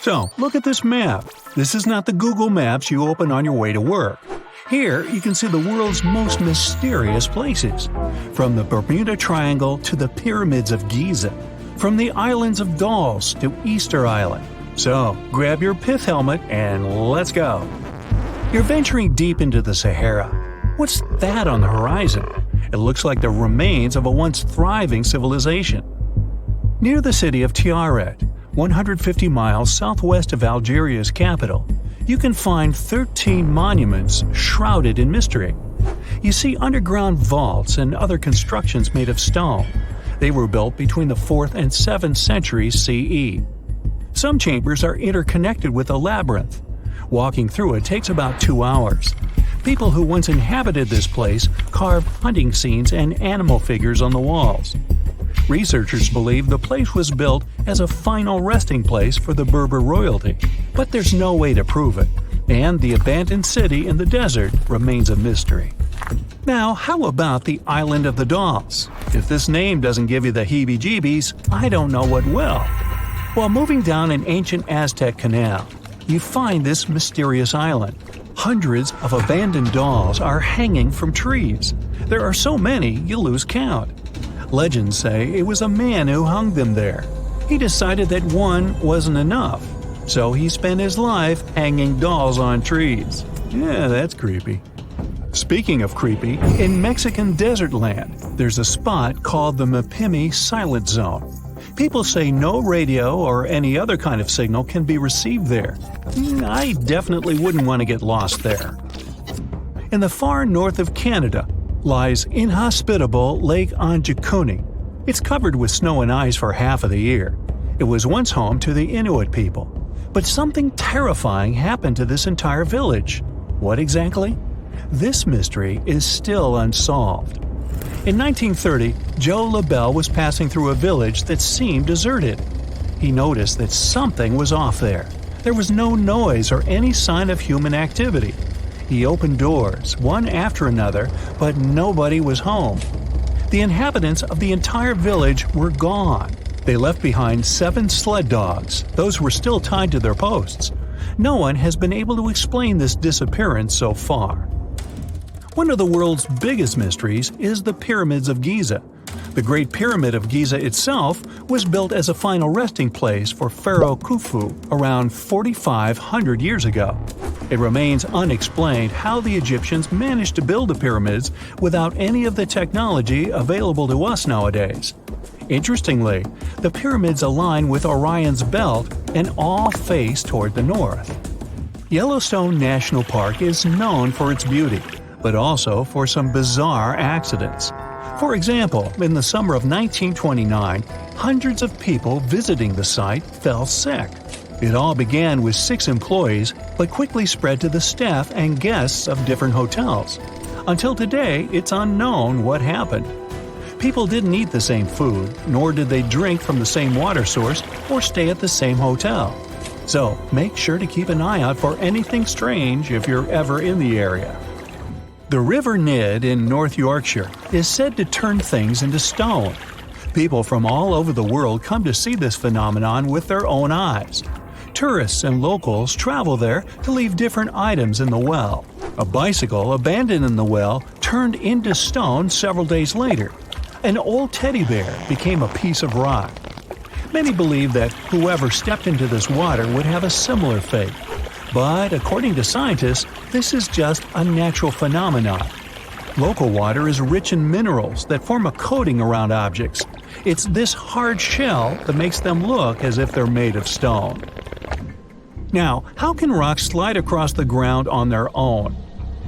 So, look at this map. This is not the Google Maps you open on your way to work. Here, you can see the world's most mysterious places. From the Bermuda Triangle to the Pyramids of Giza. From the Islands of Dolls to Easter Island. So, grab your pith helmet and let's go. You're venturing deep into the Sahara. What's that on the horizon? It looks like the remains of a once thriving civilization. Near the city of Tiaret, 150 miles southwest of Algeria's capital, you can find 13 monuments shrouded in mystery. You see underground vaults and other constructions made of stone. They were built between the 4th and 7th centuries CE. Some chambers are interconnected with a labyrinth. Walking through it takes about 2 hours. People who once inhabited this place carved hunting scenes and animal figures on the walls. Researchers believe the place was built as a final resting place for the Berber royalty, but there's no way to prove it, and the abandoned city in the desert remains a mystery. Now, how about the Island of the Dolls? If this name doesn't give you the heebie-jeebies, I don't know what will. While moving down an ancient Aztec canal, you find this mysterious island. Hundreds of abandoned dolls are hanging from trees. There are so many, you lose count. Legends say it was a man who hung them there. He decided that one wasn't enough, so he spent his life hanging dolls on trees. Yeah, that's creepy. Speaking of creepy, in Mexican desert land, there's a spot called the Mapimi Silent Zone. People say no radio or any other kind of signal can be received there. I definitely wouldn't want to get lost there. In the far north of Canada lies inhospitable Lake Anjikuni. It's covered with snow and ice for half of the year. It was once home to the Inuit people. But something terrifying happened to this entire village. What exactly? This mystery is still unsolved. In 1930, Joe LaBelle was passing through a village that seemed deserted. He noticed that something was off there. There was no noise or any sign of human activity. He opened doors, one after another, but nobody was home. The inhabitants of the entire village were gone. They left behind 7 sled dogs. Those were still tied to their posts. No one has been able to explain this disappearance so far. One of the world's biggest mysteries is the Pyramids of Giza. The Great Pyramid of Giza itself was built as a final resting place for Pharaoh Khufu around 4,500 years ago. It remains unexplained how the Egyptians managed to build the pyramids without any of the technology available to us nowadays. Interestingly, the pyramids align with Orion's belt and all face toward the north. Yellowstone National Park is known for its beauty, but also for some bizarre accidents. For example, in the summer of 1929, hundreds of people visiting the site fell sick. It all began with 6 employees, but quickly spread to the staff and guests of different hotels. Until today, it's unknown what happened. People didn't eat the same food, nor did they drink from the same water source or stay at the same hotel. So, make sure to keep an eye out for anything strange if you're ever in the area. The River Nid in North Yorkshire is said to turn things into stone. People from all over the world come to see this phenomenon with their own eyes. Tourists and locals travel there to leave different items in the well. A bicycle abandoned in the well turned into stone several days later. An old teddy bear became a piece of rock. Many believe that whoever stepped into this water would have a similar fate. But according to scientists, this is just a natural phenomenon. Local water is rich in minerals that form a coating around objects. It's this hard shell that makes them look as if they're made of stone. Now, how can rocks slide across the ground on their own?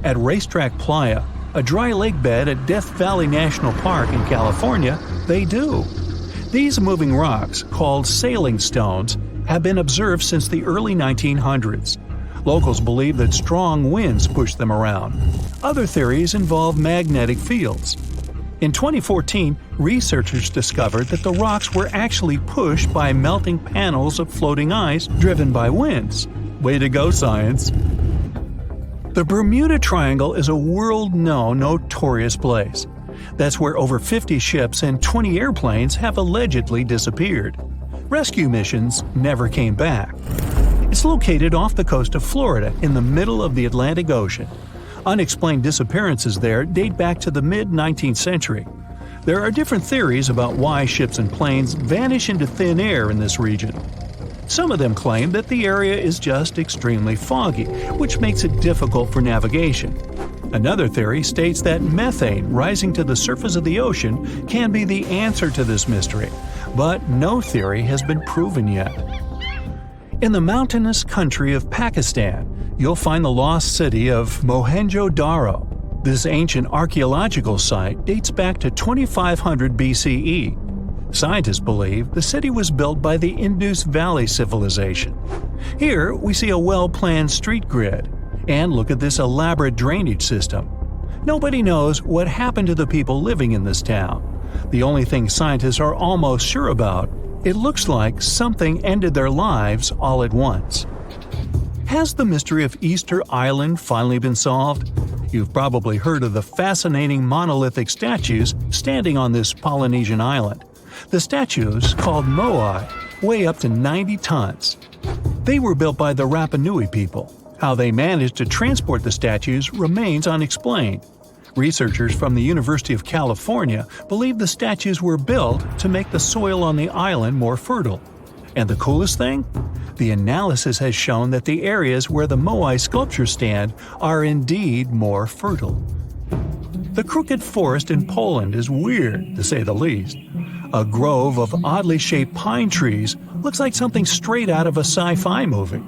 At Racetrack Playa, a dry lake bed at Death Valley National Park in California, they do. These moving rocks, called sailing stones, have been observed since the early 1900s. Locals believe that strong winds push them around. Other theories involve magnetic fields. In 2014, researchers discovered that the rocks were actually pushed by melting panels of floating ice driven by winds. Way to go, science! The Bermuda Triangle is a world-known notorious place. That's where over 50 ships and 20 airplanes have allegedly disappeared. Rescue missions never came back. It's located off the coast of Florida in the middle of the Atlantic Ocean. Unexplained disappearances there date back to the mid-19th century. There are different theories about why ships and planes vanish into thin air in this region. Some of them claim that the area is just extremely foggy, which makes it difficult for navigation. Another theory states that methane rising to the surface of the ocean can be the answer to this mystery, but no theory has been proven yet. In the mountainous country of Pakistan, you'll find the lost city of Mohenjo-Daro. This ancient archaeological site dates back to 2500 BCE. Scientists believe the city was built by the Indus Valley civilization. Here we see a well-planned street grid. And look at this elaborate drainage system. Nobody knows what happened to the people living in this town. The only thing scientists are almost sure about, it looks like something ended their lives all at once. Has the mystery of Easter Island finally been solved? You've probably heard of the fascinating monolithic statues standing on this Polynesian island. The statues, called moai, weigh up to 90 tons. They were built by the Rapa Nui people. How they managed to transport the statues remains unexplained. Researchers from the University of California believe the statues were built to make the soil on the island more fertile. And the coolest thing? The analysis has shown that the areas where the moai sculptures stand are indeed more fertile. The crooked forest in Poland is weird, to say the least. A grove of oddly shaped pine trees looks like something straight out of a sci-fi movie.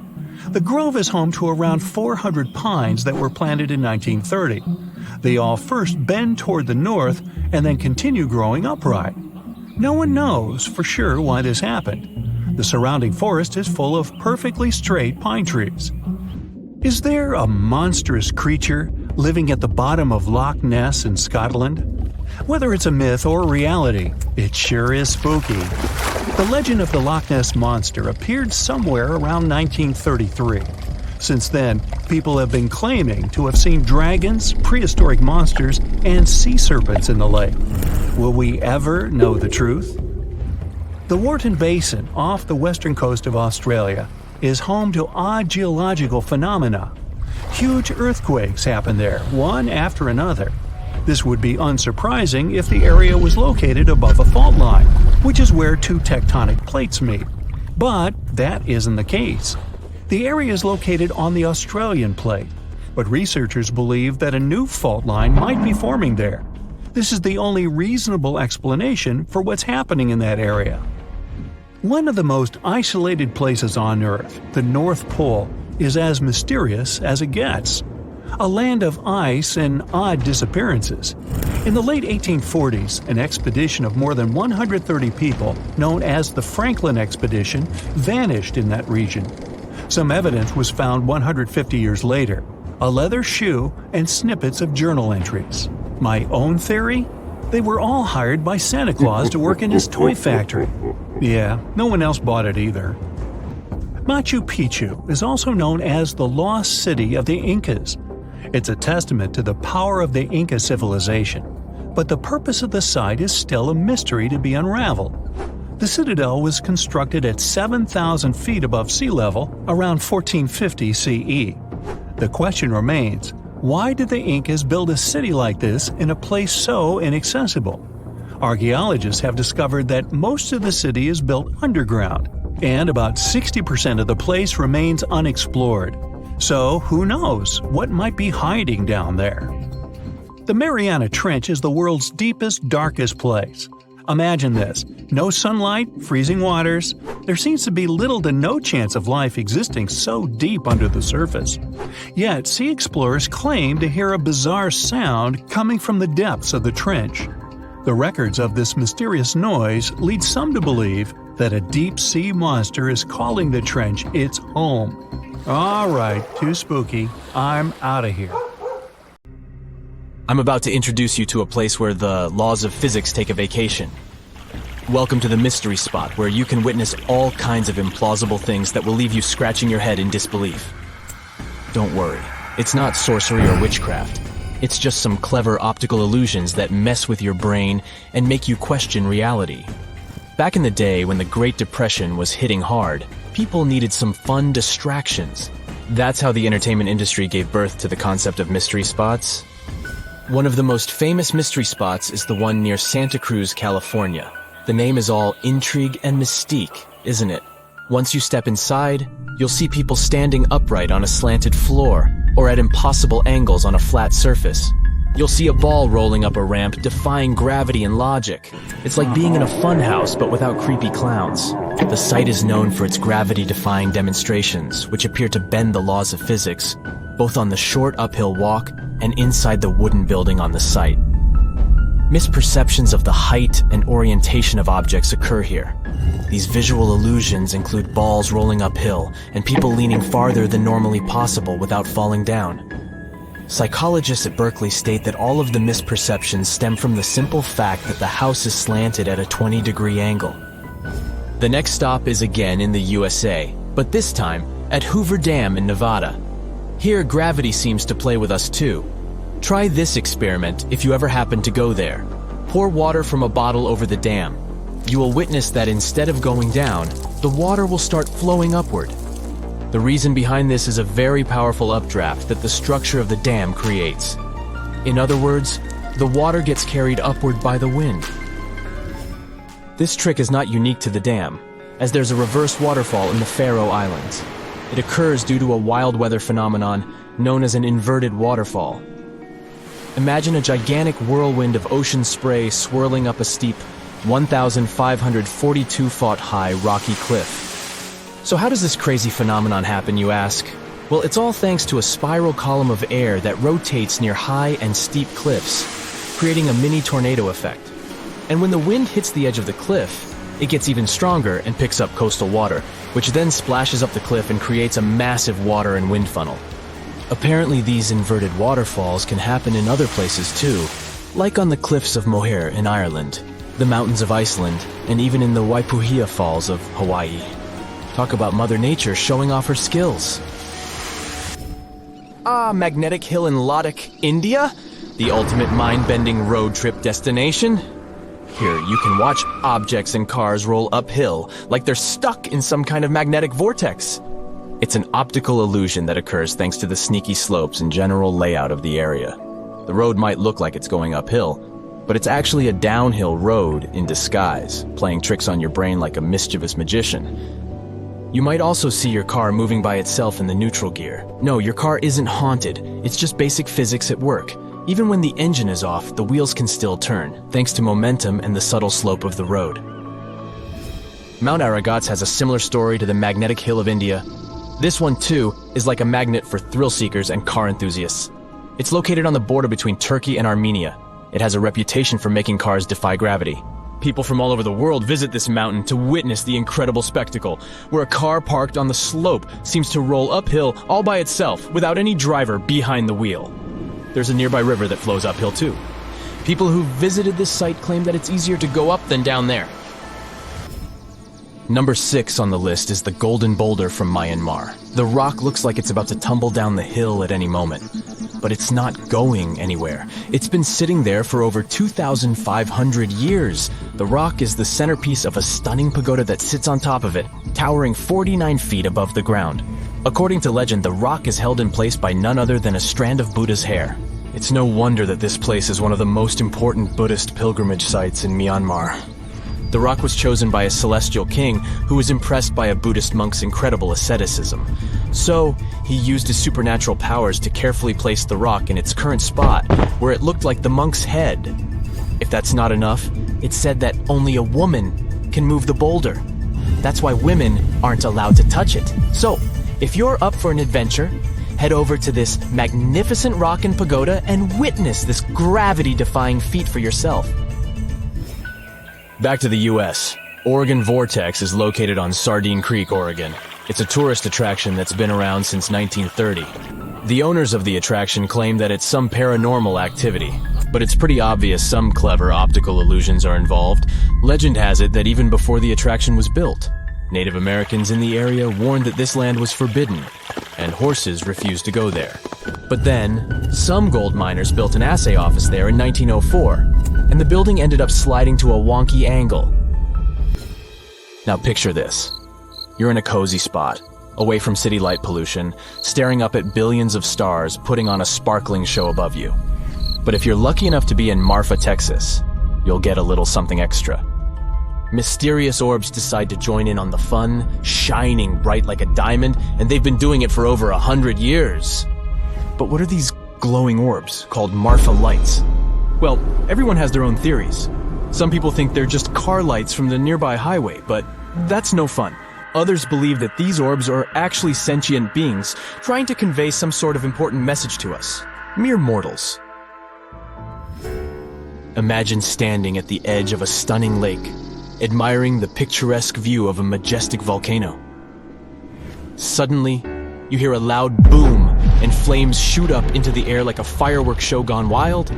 The grove is home to around 400 pines that were planted in 1930. They all first bend toward the north and then continue growing upright. No one knows for sure why this happened. The surrounding forest is full of perfectly straight pine trees. Is there a monstrous creature living at the bottom of Loch Ness in Scotland? Whether it's a myth or reality, it sure is spooky. The legend of the Loch Ness Monster appeared somewhere around 1933. Since then, people have been claiming to have seen dragons, prehistoric monsters, and sea serpents in the lake. Will we ever know the truth? The Wharton Basin off the western coast of Australia is home to odd geological phenomena. Huge earthquakes happen there, one after another. This would be unsurprising if the area was located above a fault line, which is where two tectonic plates meet. But that isn't the case. The area is located on the Australian plate, but researchers believe that a new fault line might be forming there. This is the only reasonable explanation for what's happening in that area. One of the most isolated places on Earth, the North Pole, is as mysterious as it gets. A land of ice and odd disappearances. In the late 1840s, an expedition of more than 130 people, known as the Franklin Expedition, vanished in that region. Some evidence was found 150 years later, a leather shoe and snippets of journal entries. My own theory? They were all hired by Santa Claus to work in his toy factory. Yeah, no one else bought it either. Machu Picchu is also known as the Lost City of the Incas. It's a testament to the power of the Inca civilization, but the purpose of the site is still a mystery to be unraveled. The citadel was constructed at 7,000 feet above sea level around 1450 CE. The question remains, why did the Incas build a city like this in a place so inaccessible? Archaeologists have discovered that most of the city is built underground, and about 60% of the place remains unexplored. So who knows what might be hiding down there? The Mariana Trench is the world's deepest, darkest place. Imagine this: no sunlight, freezing waters. There seems to be little to no chance of life existing so deep under the surface. Yet, sea explorers claim to hear a bizarre sound coming from the depths of the trench. The records of this mysterious noise lead some to believe that a deep-sea monster is calling the trench its home. Alright, too spooky. I'm out of here. I'm about to introduce you to a place where the laws of physics take a vacation. Welcome to the mystery spot, where you can witness all kinds of implausible things that will leave you scratching your head in disbelief. Don't worry, it's not sorcery or witchcraft. It's just some clever optical illusions that mess with your brain and make you question reality. Back in the day when the Great Depression was hitting hard, people needed some fun distractions. That's how the entertainment industry gave birth to the concept of mystery spots. One of the most famous mystery spots is the one near Santa Cruz, California. The name is all intrigue and mystique, isn't it? Once you step inside, you'll see people standing upright on a slanted floor or at impossible angles on a flat surface. You'll see a ball rolling up a ramp defying gravity and logic. It's like being in a funhouse but without creepy clowns. The site is known for its gravity-defying demonstrations, which appear to bend the laws of physics, both on the short uphill walk and inside the wooden building on the site. Misperceptions of the height and orientation of objects occur here. These visual illusions include balls rolling uphill and people leaning farther than normally possible without falling down. Psychologists at Berkeley state that all of the misperceptions stem from the simple fact that the house is slanted at a 20-degree angle. The next stop is again in the USA, but this time at Hoover Dam in Nevada. Here, gravity seems to play with us too. Try this experiment if you ever happen to go there. Pour water from a bottle over the dam. You will witness that instead of going down, the water will start flowing upward. The reason behind this is a very powerful updraft that the structure of the dam creates. In other words, the water gets carried upward by the wind. This trick is not unique to the dam, as there's a reverse waterfall in the Faroe Islands. It occurs due to a wild weather phenomenon known as an inverted waterfall. Imagine a gigantic whirlwind of ocean spray swirling up a steep, 1,542-foot high rocky cliff. So how does this crazy phenomenon happen, you ask? Well, it's all thanks to a spiral column of air that rotates near high and steep cliffs, creating a mini tornado effect. And when the wind hits the edge of the cliff, it gets even stronger and picks up coastal water, which then splashes up the cliff and creates a massive water and wind funnel. Apparently these inverted waterfalls can happen in other places too, like on the cliffs of Moher in Ireland, the mountains of Iceland, and even in the Waipuhia Falls of Hawaii. Talk about Mother Nature showing off her skills. Magnetic Hill in Ladakh, India? The ultimate mind-bending road trip destination? Here, you can watch objects and cars roll uphill like they're stuck in some kind of magnetic vortex. It's an optical illusion that occurs thanks to the sneaky slopes and general layout of the area. The road might look like it's going uphill, but it's actually a downhill road in disguise, playing tricks on your brain like a mischievous magician. You might also see your car moving by itself in the neutral gear. No, your car isn't haunted, it's just basic physics at work. Even when the engine is off, the wheels can still turn, thanks to momentum and the subtle slope of the road. Mount Aragats has a similar story to the Magnetic Hill of India. This one, too, is like a magnet for thrill seekers and car enthusiasts. It's located on the border between Turkey and Armenia. It has a reputation for making cars defy gravity. People from all over the world visit this mountain to witness the incredible spectacle, where a car parked on the slope seems to roll uphill all by itself without any driver behind the wheel. There's a nearby river that flows uphill too. People who visited this site claim that it's easier to go up than down there. Number 6 on the list is the Golden Boulder from Myanmar. The rock looks like it's about to tumble down the hill at any moment. But it's not going anywhere. It's been sitting there for over 2,500 years. The rock is the centerpiece of a stunning pagoda that sits on top of it, towering 49 feet above the ground. According to legend, the rock is held in place by none other than a strand of Buddha's hair. It's no wonder that this place is one of the most important Buddhist pilgrimage sites in Myanmar. The rock was chosen by a celestial king who was impressed by a Buddhist monk's incredible asceticism. So, he used his supernatural powers to carefully place the rock in its current spot, where it looked like the monk's head. If that's not enough, it's said that only a woman can move the boulder. That's why women aren't allowed to touch it. So, if you're up for an adventure, head over to this magnificent rock and pagoda and witness this gravity-defying feat for yourself. Back to the US. Oregon Vortex is located on Sardine Creek, Oregon. It's a tourist attraction that's been around since 1930. The owners of the attraction claim that it's some paranormal activity, but it's pretty obvious some clever optical illusions are involved. Legend has it that even before the attraction was built, Native Americans in the area warned that this land was forbidden, and horses refused to go there. But then, some gold miners built an assay office there in 1904, and the building ended up sliding to a wonky angle. Now picture this. You're in a cozy spot, away from city light pollution, staring up at billions of stars putting on a sparkling show above you. But if you're lucky enough to be in Marfa, Texas, you'll get a little something extra. Mysterious orbs decide to join in on the fun, shining bright like a diamond, and they've been doing it for over 100 years. But what are these glowing orbs called Marfa lights? Well, everyone has their own theories. Some people think they're just car lights from the nearby highway, but that's no fun. Others believe that these orbs are actually sentient beings trying to convey some sort of important message to us, mere mortals. Imagine standing at the edge of a stunning lake, admiring the picturesque view of a majestic volcano. Suddenly, you hear a loud boom and flames shoot up into the air like a fireworks show gone wild.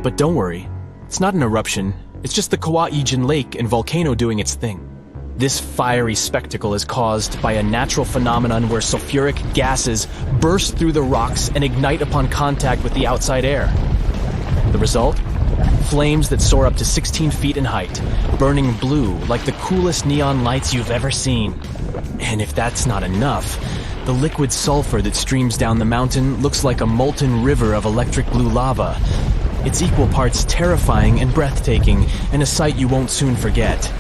But don't worry, it's not an eruption, it's just the Kauai'ijin Lake and volcano doing its thing. This fiery spectacle is caused by a natural phenomenon where sulfuric gases burst through the rocks and ignite upon contact with the outside air. The result? Flames that soar up to 16 feet in height, burning blue like the coolest neon lights you've ever seen. And if that's not enough, the liquid sulfur that streams down the mountain looks like a molten river of electric blue lava. It's equal parts terrifying and breathtaking, and a sight you won't soon forget.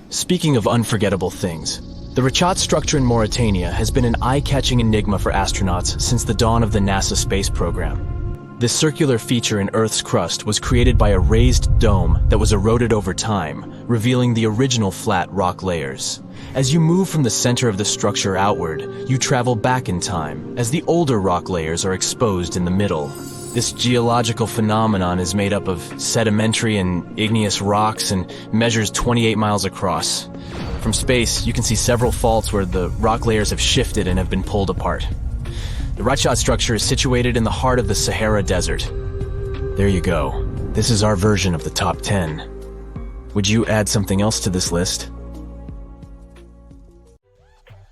Speaking of unforgettable things, the Richat structure in Mauritania has been an eye-catching enigma for astronauts since the dawn of the NASA space program. This circular feature in Earth's crust was created by a raised dome that was eroded over time, revealing the original flat rock layers. As you move from the center of the structure outward, you travel back in time, as the older rock layers are exposed in the middle. This geological phenomenon is made up of sedimentary and igneous rocks and measures 28 miles across. From space, you can see several faults where the rock layers have shifted and have been pulled apart. The Richat structure is situated in the heart of the Sahara Desert. There you go. This is our version of the top 10. Would you add something else to this list?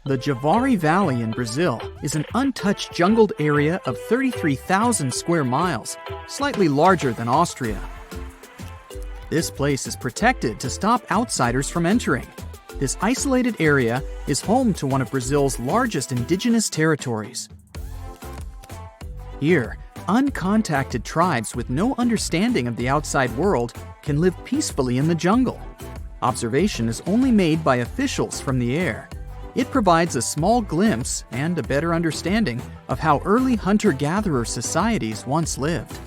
The Javari Valley in Brazil is an untouched jungled area of 33,000 square miles, slightly larger than Austria. This place is protected to stop outsiders from entering. This isolated area is home to one of Brazil's largest indigenous territories. Here, uncontacted tribes with no understanding of the outside world can live peacefully in the jungle. Observation is only made by officials from the air. It provides a small glimpse and a better understanding of how early hunter-gatherer societies once lived.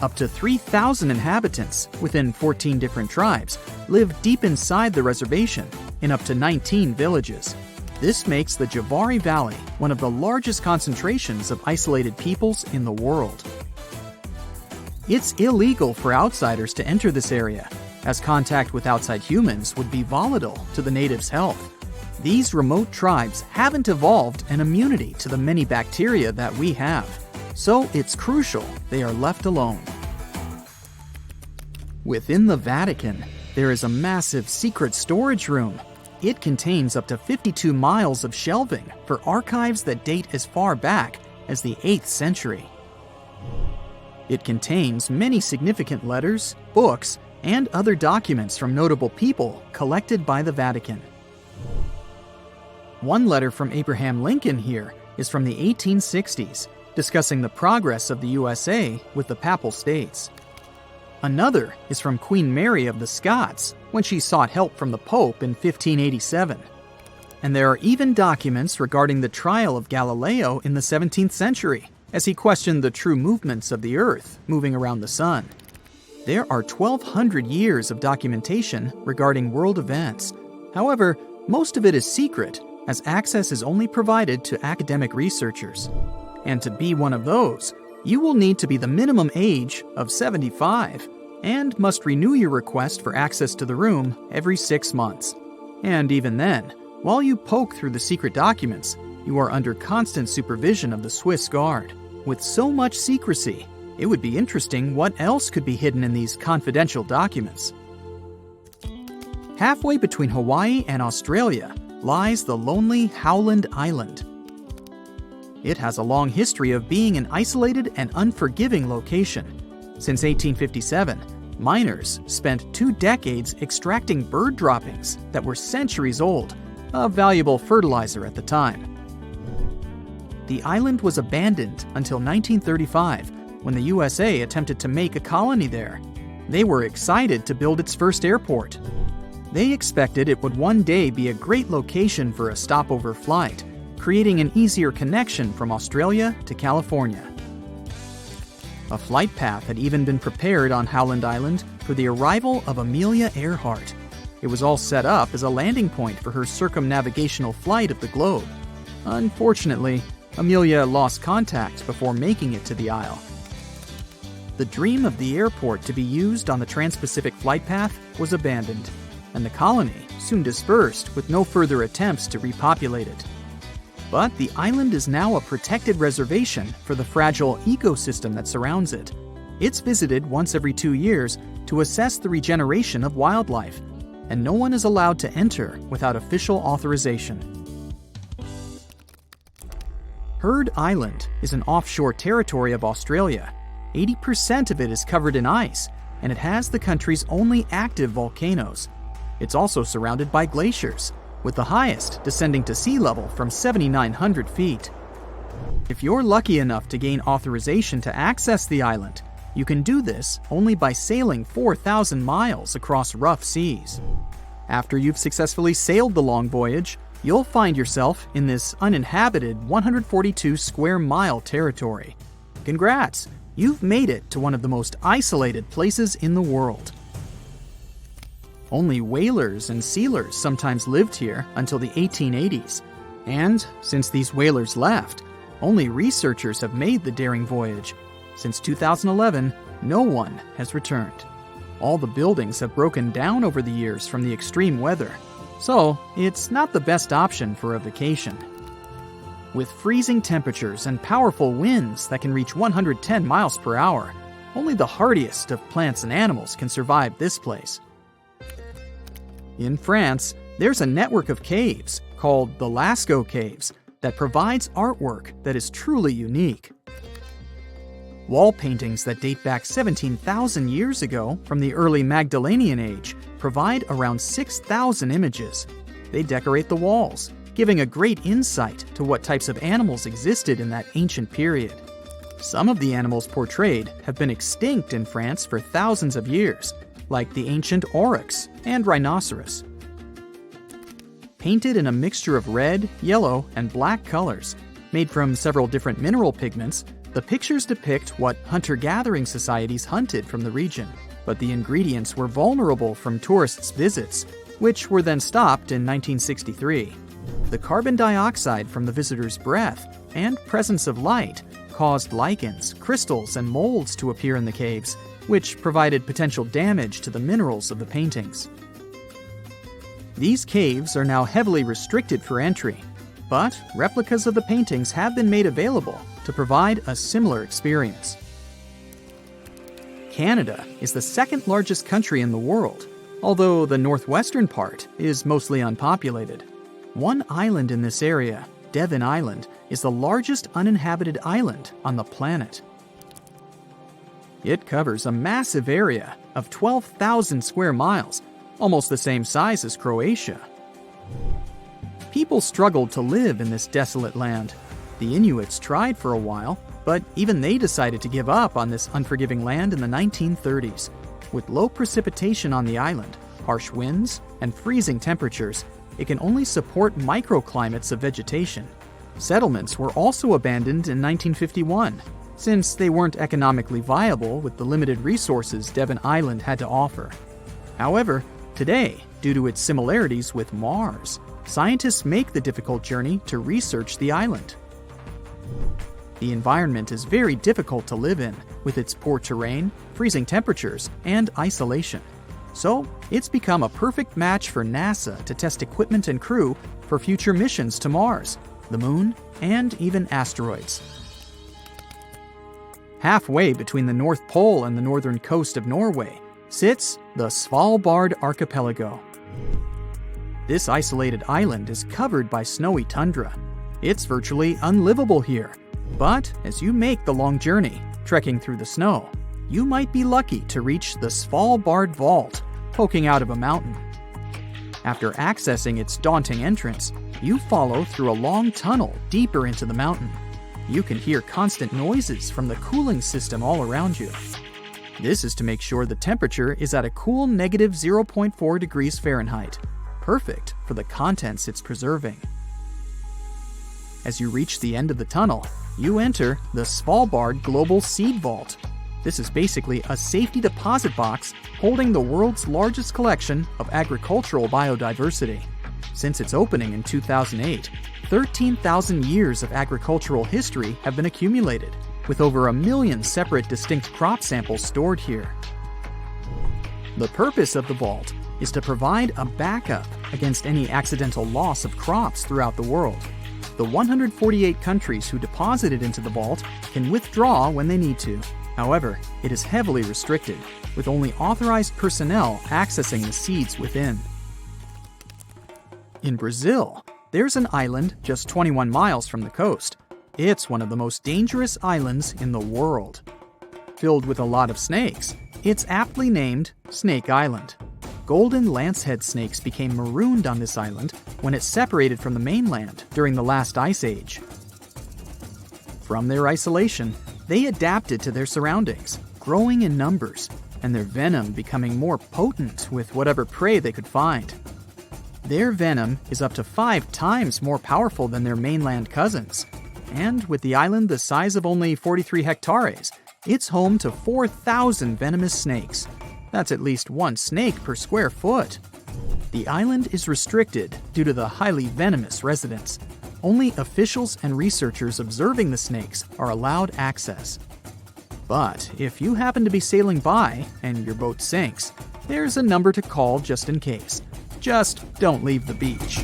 Up to 3,000 inhabitants within 14 different tribes live deep inside the reservation in up to 19 villages. This makes the Javari Valley one of the largest concentrations of isolated peoples in the world. It's illegal for outsiders to enter this area, as contact with outside humans would be volatile to the natives' health. These remote tribes haven't evolved an immunity to the many bacteria that we have, so it's crucial they are left alone. Within the Vatican, there is a massive secret storage room. It contains up to 52 miles of shelving for archives that date as far back as the 8th century. It contains many significant letters, books, and other documents from notable people collected by the Vatican. One letter from Abraham Lincoln here is from the 1860s, discussing the progress of the USA with the Papal States. Another is from Queen Mary of the Scots when she sought help from the Pope in 1587. And there are even documents regarding the trial of Galileo in the 17th century, as he questioned the true movements of the Earth moving around the Sun. There are 1,200 years of documentation regarding world events. However, most of it is secret, as access is only provided to academic researchers. And to be one of those, you will need to be the minimum age of 75 and must renew your request for access to the room every 6 months. And even then, while you poke through the secret documents, you are under constant supervision of the Swiss Guard. With so much secrecy, it would be interesting what else could be hidden in these confidential documents. Halfway between Hawaii and Australia lies the lonely Howland Island. It has a long history of being an isolated and unforgiving location. Since 1857, Miners spent 2 decades extracting bird droppings that were centuries old, a valuable fertilizer at the time. The island was abandoned until 1935, when the USA attempted to make a colony there. They were excited to build its first airport. They expected it would one day be a great location for a stopover flight, creating an easier connection from Australia to California. A flight path had even been prepared on Howland Island for the arrival of Amelia Earhart. It was all set up as a landing point for her circumnavigational flight of the globe. Unfortunately, Amelia lost contact before making it to the isle. The dream of the airport to be used on the Trans-Pacific flight path was abandoned, and the colony soon dispersed with no further attempts to repopulate it. But the island is now a protected reservation for the fragile ecosystem that surrounds it. It's visited once every 2 years to assess the regeneration of wildlife, and no one is allowed to enter without official authorization. Heard Island is an offshore territory of Australia. 80% of it is covered in ice, and it has the country's only active volcanoes. It's also surrounded by glaciers, with the highest descending to sea level from 7,900 feet. If you're lucky enough to gain authorization to access the island, you can do this only by sailing 4,000 miles across rough seas. After you've successfully sailed the long voyage, you'll find yourself in this uninhabited 142 square mile territory. Congrats! You've made it to one of the most isolated places in the world. Only whalers and sealers sometimes lived here until the 1880s. And since these whalers left, only researchers have made the daring voyage. Since 2011, no one has returned. All the buildings have broken down over the years from the extreme weather, so it's not the best option for a vacation. With freezing temperatures and powerful winds that can reach 110 miles per hour, only the hardiest of plants and animals can survive this place. In France, there's a network of caves called the Lascaux Caves that provides artwork that is truly unique. Wall paintings that date back 17,000 years ago from the early Magdalenian age provide around 6,000 images. They decorate the walls, giving a great insight to what types of animals existed in that ancient period. Some of the animals portrayed have been extinct in France for thousands of years, like the ancient aurochs and rhinoceros. Painted in a mixture of red, yellow, and black colors, made from several different mineral pigments, the pictures depict what hunter-gathering societies hunted from the region. But the ingredients were vulnerable from tourists' visits, which were then stopped in 1963. The carbon dioxide from the visitors' breath and presence of light caused lichens, crystals, and molds to appear in the caves, which provided potential damage to the minerals of the paintings. These caves are now heavily restricted for entry, but replicas of the paintings have been made available to provide a similar experience. Canada is the second largest country in the world, although the northwestern part is mostly unpopulated. One island in this area, Devon Island, is the largest uninhabited island on the planet. It covers a massive area of 12,000 square miles, almost the same size as Croatia. People struggled to live in this desolate land. The Inuits tried for a while, but even they decided to give up on this unforgiving land in the 1930s. With low precipitation on the island, harsh winds, and freezing temperatures, it can only support microclimates of vegetation. Settlements were also abandoned in 1951, since they weren't economically viable with the limited resources Devon Island had to offer. However, today, due to its similarities with Mars, scientists make the difficult journey to research the island. The environment is very difficult to live in, with its poor terrain, freezing temperatures, and isolation. So, it's become a perfect match for NASA to test equipment and crew for future missions to Mars, the Moon, and even asteroids. Halfway between the North Pole and the northern coast of Norway sits the Svalbard Archipelago. This isolated island is covered by snowy tundra. It's virtually unlivable here, but as you make the long journey, trekking through the snow, you might be lucky to reach the Svalbard Vault, poking out of a mountain. After accessing its daunting entrance, you follow through a long tunnel deeper into the mountain. You can hear constant noises from the cooling system all around you. This is to make sure the temperature is at a cool negative 0.4 degrees Fahrenheit, perfect for the contents it's preserving. As you reach the end of the tunnel, you enter the Svalbard Global Seed Vault. This is basically a safety deposit box holding the world's largest collection of agricultural biodiversity. Since its opening in 2008, 13,000 years of agricultural history have been accumulated, with over 1 million separate distinct crop samples stored here. The purpose of the vault is to provide a backup against any accidental loss of crops throughout the world. The 148 countries who deposited into the vault can withdraw when they need to. However, it is heavily restricted, with only authorized personnel accessing the seeds within. In Brazil, there's an island just 21 miles from the coast. It's one of the most dangerous islands in the world. Filled with a lot of snakes, it's aptly named Snake Island. Golden lancehead snakes became marooned on this island when it separated from the mainland during the last ice age. From their isolation, they adapted to their surroundings, growing in numbers, and their venom becoming more potent with whatever prey they could find. Their venom is up to 5 times more powerful than their mainland cousins. And with the island the size of only 43 hectares, it's home to 4,000 venomous snakes. That's at least 1 snake per square foot. The island is restricted due to the highly venomous residents. Only officials and researchers observing the snakes are allowed access. But if you happen to be sailing by and your boat sinks, there's a number to call just in case. Just don't leave the beach.